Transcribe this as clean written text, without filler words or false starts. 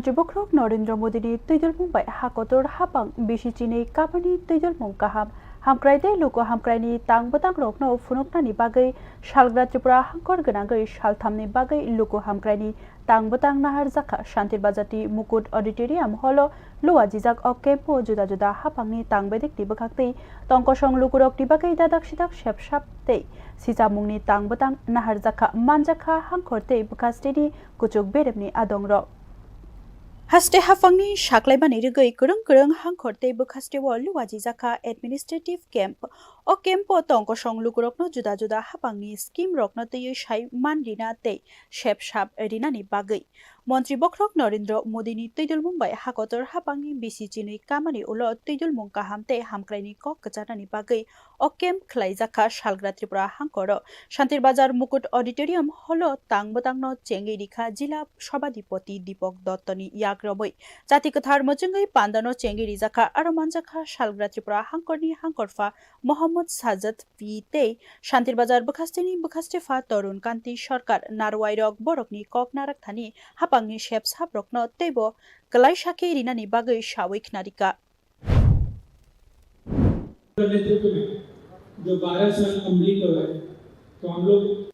মন্ত্রী বক্রক নরেন্দ্র মোদীনি তৈদল মুম্বাই হাকতর হাপাং বিশি চিনি কাবানি তৈদল মুং কাহাম হামক্রাইদে লুকো হামক্রাইনি তাংবতাং রকনো ফুনুকनानि बागै सालग्रा त्रिपुरा हांकर गोनाङै सालथामनि बागै लुकु हामक्राइनि तांबतां नाहार जाखा शान्तिर बाजाति मुकुट ऑडिटोरियम हलो लुवा जिजाक अकेपो जुदा जुदा हापांनि तांबेदिकनि बखाक्तै तंकसं लुकुरकनि बागै दादाक सिदाक सेबसाबतै सिजामुंनि तांबतां नाहार जाखा मानजाखा हांखरतै बखास्टेनि कुचुक बेरेबनि आदंर हास्टे हाफांनि साख्लायबानि रोगै गोरों गोरों हांखरते बखास्टे लुवाजि जाखा एडमिनिस्ट्रेटिव कैम्प ओ कैम्प तंकसं लुकुरकनो जुदा जुदा हापांनि स्कीम रकनो तैयै साइ मानरिना तै सेबसाब रिनानि बागै मन्त्री बक्रक नरेंद्र मोदीनि तैदल मुंबाइ हाकतर हापांनि बिसि चिनै कामानि उल तैदल मुं काहामते हामक्राइनि कक गचानानि बागै ओ कैम्प खलाय जाखा सालग्रा त्रिपुरा हांकर शान्तिर बाजार मुकुट ऑडिटोरियम हलो तांबतांनो चेंगै रिखा जिला सभाधिपति दीपक दत्तनि याग्रबै जाति कथार मचंगै पान्दानो चेंगै रिजाखा आरो मानजाखा सालग्रा त्रिपुरा हांकरनि हांकरफा मोहम्मद साजद पीते शान्तिर बाजार बखास्टेनि बखास्टेफा तरुण कान्ति सरकार नारवाइरक बरकनि कक नाराकथानि हापांनि सेबसाब रकनो तेबो गलाय साके रिनानि बागै सावै खनारिका जो 12 साल कंप्लीट हो गए तो हम लोग